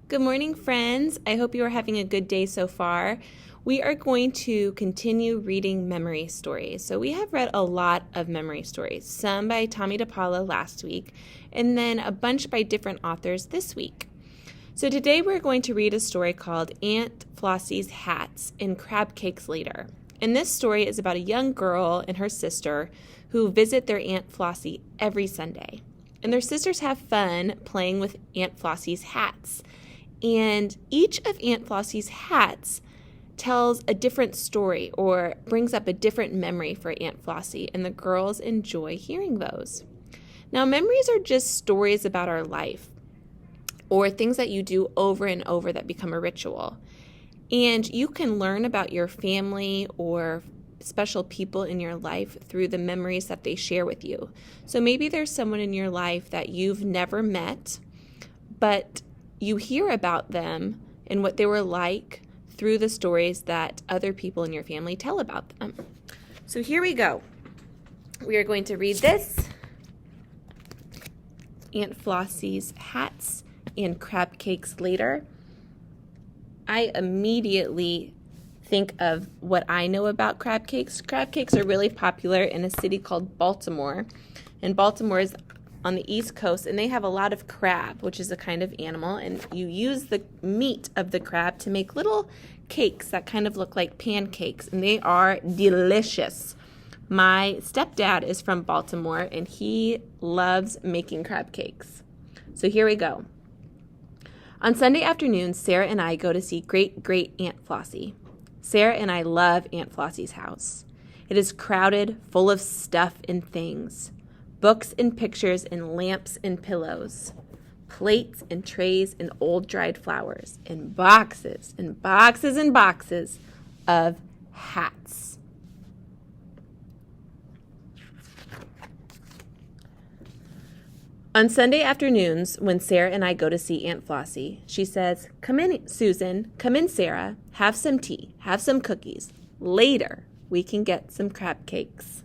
Good morning, friends. I hope you are having a good day so far. We are going to continue reading memory stories. So we have read a lot of memory stories, some by Tommy DePaula last week, and then a bunch by different authors this week. So today we're going to read a story called Aunt Flossie's Hats and Crab Cakes Later. And this story is about a young girl and her sister who visit their Aunt Flossie every Sunday. And their sisters have fun playing with Aunt Flossie's hats. And each of Aunt Flossie's hats tells a different story or brings up a different memory for Aunt Flossie, and the girls enjoy hearing those. Now, memories are just stories about our life or things that you do over and over that become a ritual. And you can learn about your family or special people in your life through the memories that they share with you. So maybe there's someone in your life that you've never met, but you hear about them and what they were like through the stories that other people in your family tell about them. So here we go. We are going to read this, Aunt Flossie's Hats and Crab Cakes Later. I immediately think of what I know about crab cakes. Crab cakes are really popular in a city called Baltimore, and Baltimore is on the East Coast, and they have a lot of crab, which is a kind of animal, and you use the meat of the crab to make little cakes that kind of look like pancakes, and they are delicious. My stepdad is from Baltimore, and he loves making crab cakes. So here we go. On Sunday afternoons, Sarah and I go to see great-great-Aunt Flossie. Sarah and I love Aunt Flossie's house. It is crowded, full of stuff and things. Books and pictures and lamps and pillows, plates and trays and old dried flowers, and boxes and boxes and boxes of hats. On Sunday afternoons, when Sarah and I go to see Aunt Flossie, she says, "Come in, Susan. Come in, Sarah. Have some tea. Have some cookies. Later, we can get some crab cakes."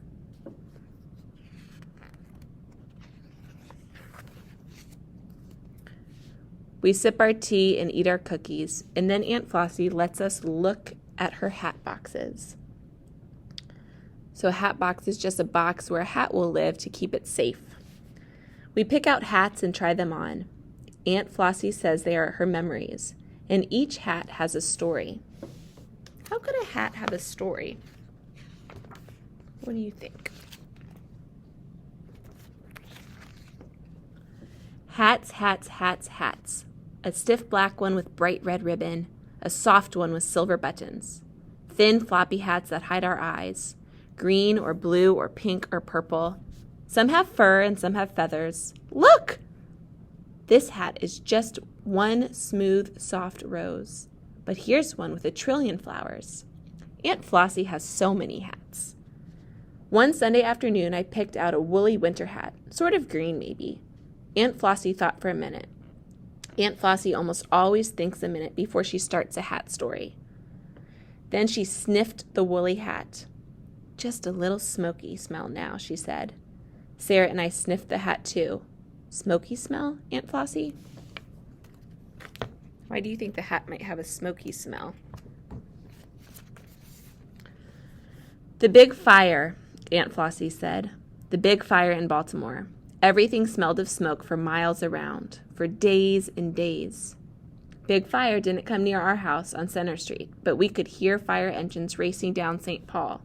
We sip our tea and eat our cookies, and then Aunt Flossie lets us look at her hat boxes. So a hat box is just a box where a hat will live to keep it safe. We pick out hats and try them on. Aunt Flossie says they are her memories, and each hat has a story. How could a hat have a story? What do you think? Hats, hats, hats, hats. A stiff black one with bright red ribbon, a soft one with silver buttons. Thin floppy hats that hide our eyes, green or blue or pink or purple. Some have fur and some have feathers. Look! This hat is just one smooth, soft rose. But here's one with 1,000,000,000 flowers. Aunt Flossie has so many hats. One Sunday afternoon, I picked out a woolly winter hat, sort of green maybe. Aunt Flossie thought for a minute. Aunt Flossie almost always thinks a minute before she starts a hat story. Then she sniffed the woolly hat. "Just a little smoky smell now," she said. Sarah and I sniffed the hat too. "Smoky smell, Aunt Flossie?" Why do you think the hat might have a smoky smell? "The big fire," Aunt Flossie said. "The big fire in Baltimore. Everything smelled of smoke for miles around, for days and days. Big fire didn't come near our house on Center Street, but we could hear fire engines racing down St. Paul.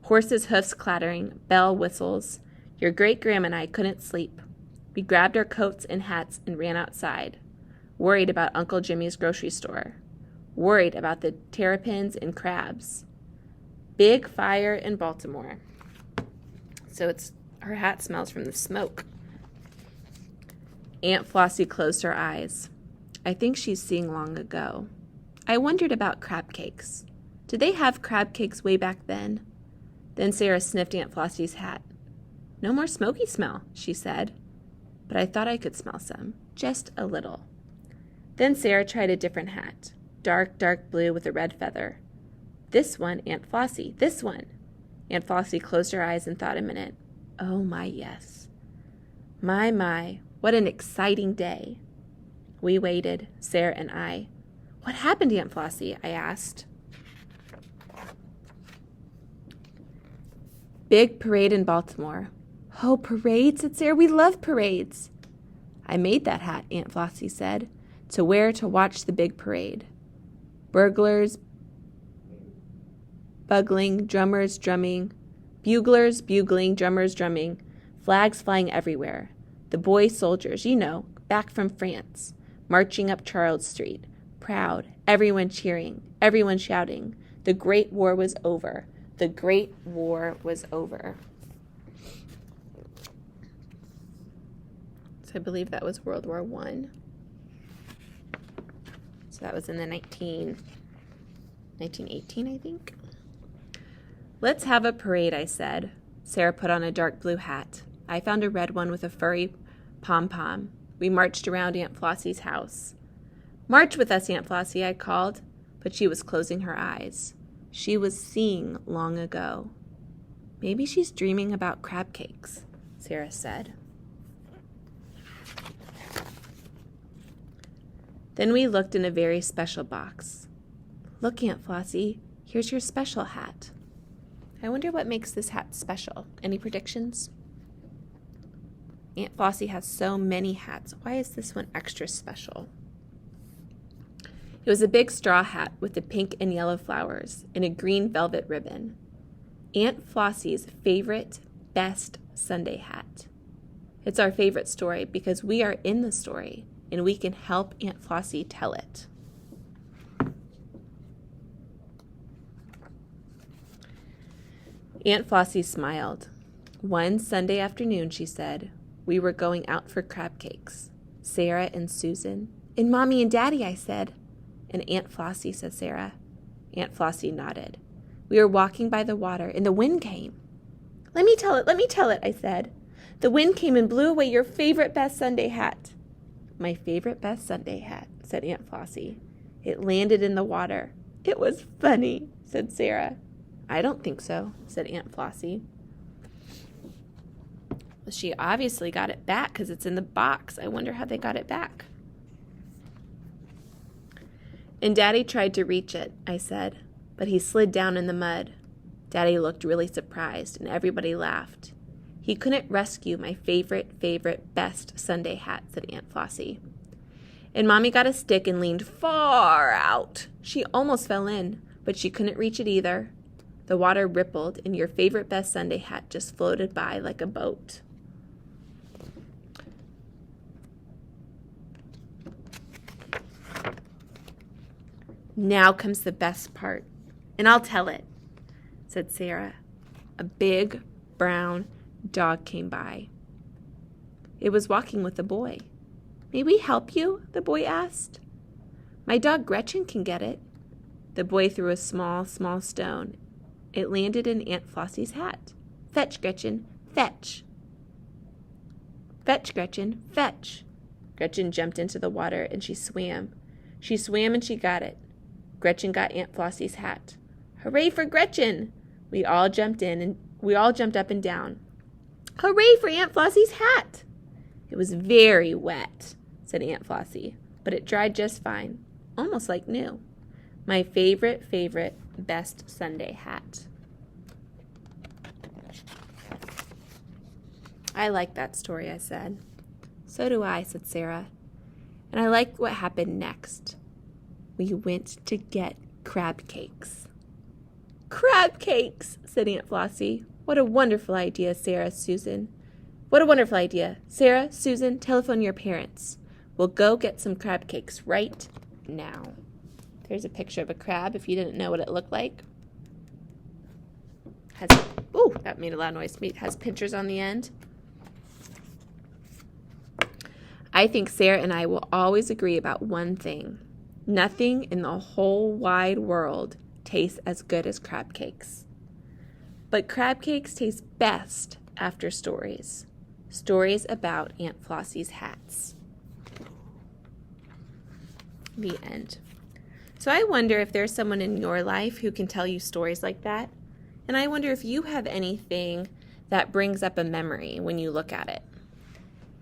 Horses' hoofs clattering, bell whistles. Your great-grandma and I couldn't sleep. We grabbed our coats and hats and ran outside, worried about Uncle Jimmy's grocery store, worried about the terrapins and crabs. Big fire in Baltimore." So her hat smells from the smoke. Aunt Flossie closed her eyes. I think she's seeing long ago. I wondered about crab cakes. Did they have crab cakes way back then? Then Sarah sniffed Aunt Flossie's hat. "No more smoky smell," she said. But I thought I could smell some, just a little. Then Sarah tried a different hat, dark, dark blue with a red feather. "This one, Aunt Flossie, this one." Aunt Flossie closed her eyes and thought a minute. "Oh, my, yes. My, what an exciting day. We waited, Sarah and I. What happened, Aunt Flossie? I asked. Big parade in Baltimore. Oh, parade, said Sarah. We love parades. I made that hat, Aunt Flossie said, to wear to watch the big parade. Burglars bugling, drummers drumming, buglers bugling, drummers drumming, flags flying everywhere. The boy soldiers, you know, back from France, marching up Charles Street, proud, everyone cheering, everyone shouting. The Great War was over. The Great War was over. So I believe that was World War I. So that was in the 1918, I think. Let's have a parade, I said. Sarah put on a dark blue hat. I found a red one with a furry pom-pom. We marched around Aunt Flossie's house. March with us, Aunt Flossie, I called, but she was closing her eyes. She was seeing long ago. Maybe she's dreaming about crab cakes, Sarah said. Then we looked in a very special box. Look, Aunt Flossie, here's your special hat. I wonder what makes this hat special. Any predictions? Aunt Flossie has so many hats. Why is this one extra special? It was a big straw hat with the pink and yellow flowers and a green velvet ribbon. Aunt Flossie's favorite, best Sunday hat. It's our favorite story because we are in the story and we can help Aunt Flossie tell it. Aunt Flossie smiled. One Sunday afternoon, she said, we were going out for crab cakes. Sarah and Susan. And Mommy and Daddy, I said. And Aunt Flossie, said Sarah. Aunt Flossie nodded. We were walking by the water, and the wind came. Let me tell it, I said. The wind came and blew away your favorite best Sunday hat. My favorite best Sunday hat, said Aunt Flossie. It landed in the water. It was funny, said Sarah. I don't think so, said Aunt Flossie. Well, she obviously got it back because it's in the box. I wonder how they got it back. And Daddy tried to reach it, I said, but he slid down in the mud. Daddy looked really surprised, and everybody laughed. He couldn't rescue my favorite, best Sunday hat, said Aunt Flossie. And Mommy got a stick and leaned far out. She almost fell in, but she couldn't reach it either. The water rippled, and your favorite best Sunday hat just floated by like a boat. Now comes the best part, and I'll tell it, said Sarah. A big, brown dog came by. It was walking with a boy. May we help you? The boy asked. My dog Gretchen can get it. The boy threw a small stone. It landed in Aunt Flossie's hat. Fetch, Gretchen, fetch. Fetch, Gretchen, fetch. Gretchen jumped into the water and she swam. She swam and she got it. Gretchen got Aunt Flossie's hat. Hooray for Gretchen! We all jumped up and down. Hooray for Aunt Flossie's hat! It was very wet, said Aunt Flossie, but it dried just fine, almost like new. My favorite, best Sunday hat. I like that story, I said. So do I, said Sarah. And I like what happened next. We went to get crab cakes. Crab cakes, said Aunt Flossie. What a wonderful idea, Sarah, Susan. What a wonderful idea. Sarah, Susan, telephone your parents. We'll go get some crab cakes right now. There's a picture of a crab if you didn't know what it looked like. That made a loud noise. It has pinchers on the end. I think Sarah and I will always agree about one thing. Nothing in the whole wide world tastes as good as crab cakes. But crab cakes taste best after stories. Stories about Aunt Flossie's hats. The end. So I wonder if there's someone in your life who can tell you stories like that. And I wonder if you have anything that brings up a memory when you look at it.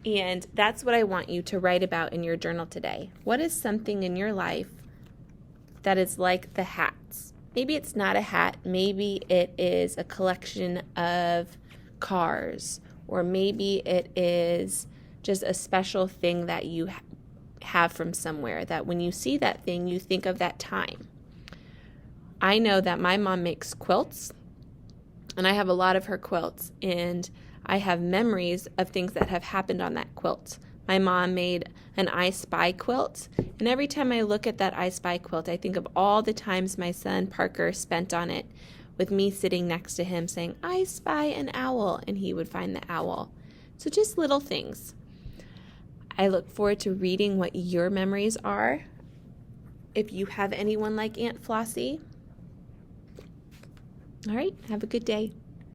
And that's what I want you to write about in your journal today. What is something in your life that is like the hats? Maybe it's not a hat. Maybe it is a collection of cars, or maybe it is just a special thing that you have from somewhere, that when you see that thing, you think of that time. I know that my mom makes quilts, and I have a lot of her quilts, and I have memories of things that have happened on that quilt. My mom made an I Spy quilt, and every time I look at that I Spy quilt, I think of all the times my son Parker spent on it with me sitting next to him saying, "I spy an owl," and he would find the owl. So just little things. I look forward to reading what your memories are. If you have anyone like Aunt Flossie. All right, have a good day.